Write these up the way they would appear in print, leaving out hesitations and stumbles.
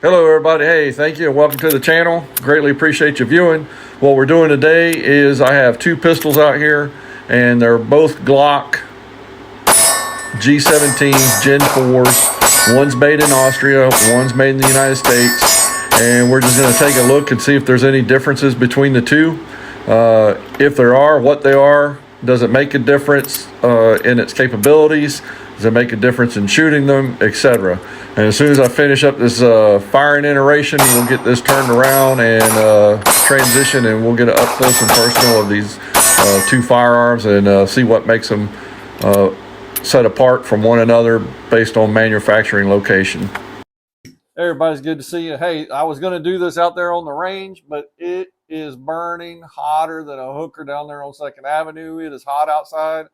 Hello, everybody. Hey, thank you and welcome to the channel. Greatly appreciate you viewing. What we're doing today is I have two pistols out here, and they're both Glock G17s Gen 4s. One's made in Austria, one's made in the United States, and we're just going to take a look and see if there's any differences between the two. If there are, what they are. Does it make a difference in its capabilities? Does it make a difference in shooting them, etc.? And as soon as I finish up this firing iteration, we'll get this turned around and transition, and we'll get an up close and personal of these two firearms and see what makes them set apart from one another based on manufacturing location. Everybody's good to see you. Hey, I was going to do this out there on the range, but it is burning hotter than a hooker down there on 2nd Avenue. It is hot outside.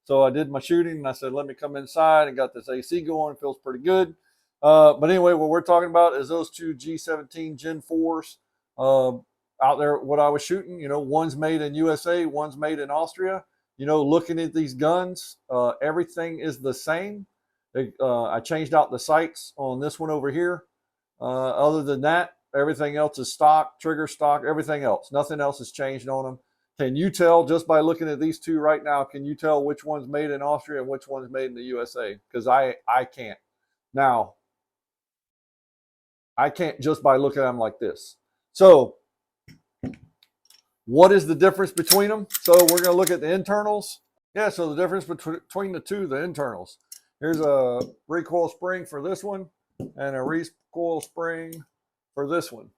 So I did my shooting and I said, let me come inside and got this AC going. It feels pretty good. But anyway, what we're talking about is those two G17 Gen 4s out there. What I was shooting, one's made in USA, one's made in Austria. Looking at these guns, everything is the same. I changed out the sights on this one over here. Other than that, everything else is stock, trigger stock, everything else. Nothing else has changed on them. Can you tell just by looking at these two right now, can you tell which one's made in Austria and which one's made in the USA? Because I can't. Now, I can't just by looking at them like this. So what is the difference between them? So we're going to look at the internals. Yeah, so the difference between the two, the internals. Here's a recoil spring for this one and a recoil spring for this one.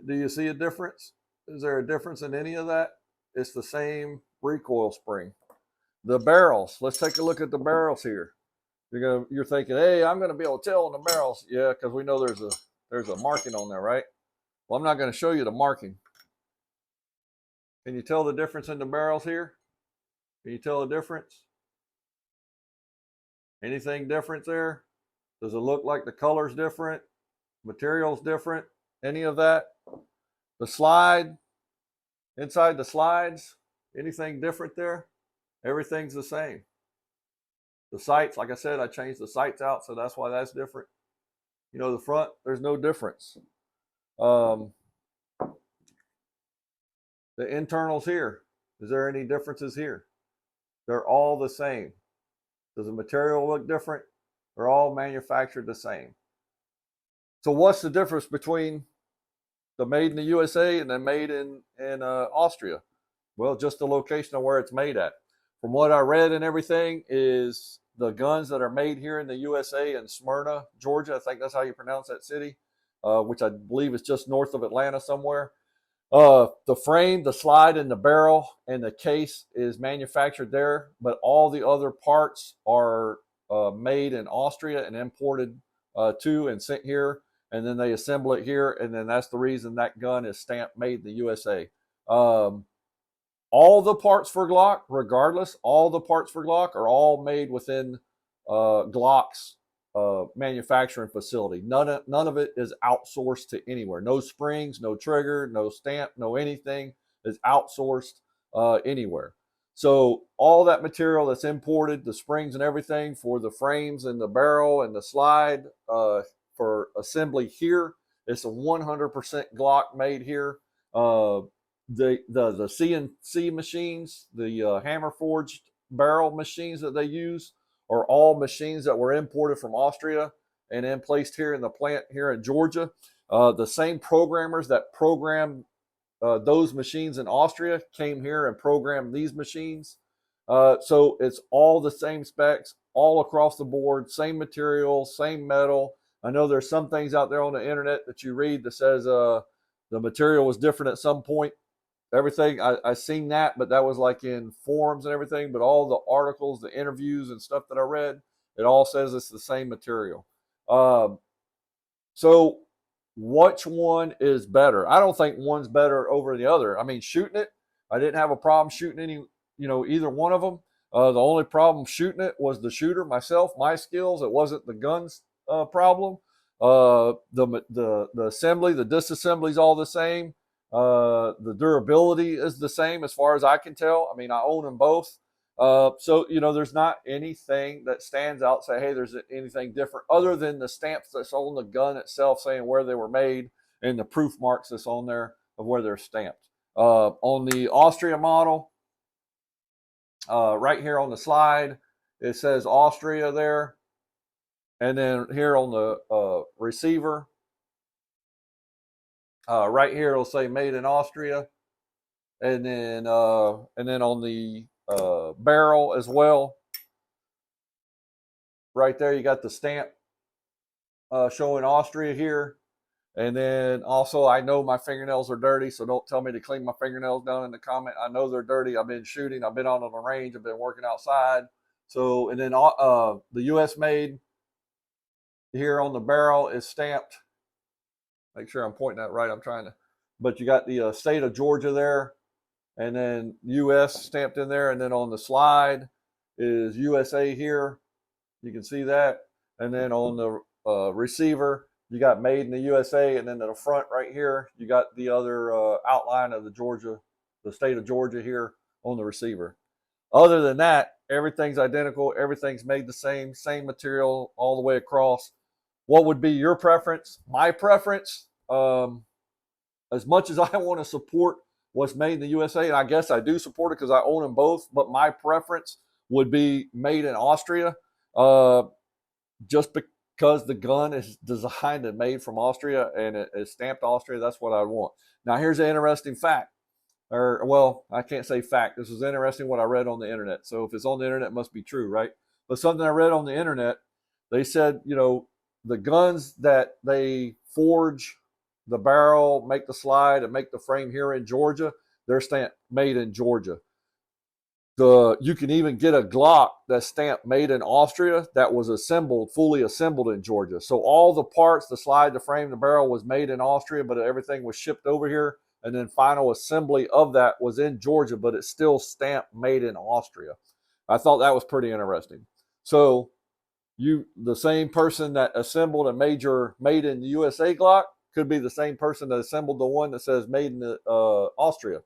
Do you see a difference? Is there a difference in any of that? It's the same recoil spring. The barrels, let's take a look at the barrels here. You're thinking, hey, I'm going to be able to tell on the barrels. Yeah, because we know there's a marking on there, right? Well, I'm not going to show you the marking. Can you tell the difference in the barrels here? Can you tell the difference? Anything different there? Does it look like the color's different? Material's different? Any of that? The slide, inside the slides, anything different there? Everything's the same. The sights, like I said, I changed the sights out, so that's why that's different. The front, there's no difference. The internals here, is there any differences here? They're all the same. Does the material look different? They're all manufactured the same. So what's the difference between the made in the USA and the made in Austria? Well, just the location of where it's made at. From what I read and everything is the guns that are made here in the USA in Smyrna, Georgia. I think that's how you pronounce that city, which I believe is just north of Atlanta somewhere. The frame, the slide, and the barrel and the case is manufactured there, but all the other parts are made in Austria and imported to and sent here, and then they assemble it here, and then that's the reason that gun is stamped made in the USA. All the parts for Glock, regardless, all the parts for Glock are all made within Glock's manufacturing facility. None of it is outsourced to anywhere. No springs, no trigger, no stamp, no anything is outsourced anywhere. So all that material that's imported, the springs and everything for the frames and the barrel and the slide for assembly here, it's a 100% Glock made here. The CNC machines, the hammer forged barrel machines that they use are all machines that were imported from Austria and then placed here in the plant here in Georgia. The same programmers that programmed those machines in Austria came here and programmed these machines. So it's all the same specs, all across the board, same material, same metal. I know there's some things out there on the internet that you read that says the material was different at some point. Everything I seen that, but that was like in forums and everything. But all the articles, the interviews and stuff that I read, it all says it's the same material. So which one is better? I don't think one's better over the other. I mean, shooting it, I didn't have a problem shooting any, either one of them. The only problem shooting it was the shooter, myself, my skills. It wasn't the guns problem. The assembly, the disassembly is all the same. The durability is the same as far as I can tell. I mean, I own them both. So, there's not anything that stands out, say, hey, there's anything different other than the stamps that's on the gun itself saying where they were made and the proof marks that's on there of where they're stamped. On the Austria model, right here on the slide, it says Austria there. And then here on the receiver, right here it'll say made in Austria. And then on the barrel as well, right there you got the stamp showing Austria here. And then also, I know my fingernails are dirty, so don't tell me to clean my fingernails down in the comment. I know they're dirty. I've been shooting. I've been on the range. I've been working outside. So, and then the U.S. made here on the barrel is stamped. Make sure I'm pointing that right. I'm trying to, but you got the state of Georgia there, and then U.S. stamped in there, and then on the slide is USA here. You can see that, and then on the receiver, you got made in the USA, and then to the front right here, you got the other outline of the state of Georgia here on the receiver. Other than that, everything's identical. Everything's made the same material all the way across. What would be your preference? My preference, as much as I want to support what's made in the USA, and I guess I do support it because I own them both, but my preference would be made in Austria, just because the gun is designed and made from Austria and it is stamped Austria. That's what I want. Now, here's an interesting fact. Or, well, I can't say fact. This is interesting what I read on the internet. So if it's on the internet, it must be true, right? But something I read on the internet, they said, the guns that they forge the barrel, make the slide, and make the frame here in Georgia, they're stamped made in Georgia. You can even get a Glock that's stamped made in Austria that was fully assembled in Georgia. So all the parts, the slide, the frame, the barrel was made in Austria, but everything was shipped over here. And then final assembly of that was in Georgia, but it's still stamped made in Austria. I thought that was pretty interesting. So the same person that assembled a made in the USA Glock could be the same person that assembled the one that says made in Austria.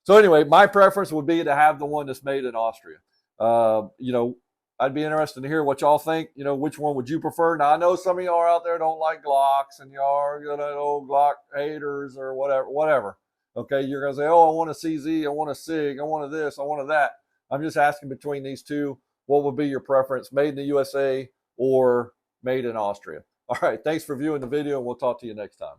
So anyway, my preference would be to have the one that's made in Austria. I'd be interested to hear what y'all think. Which one would you prefer? Now, I know some of y'all out there don't like Glocks and y'all are old Glock haters or whatever. Okay, you're going to say, oh, I want a CZ, I want a SIG, I want a this, I want a that. I'm just asking between these two, what would be your preference, made in the USA or made in Austria? All right, thanks for viewing the video, and we'll talk to you next time.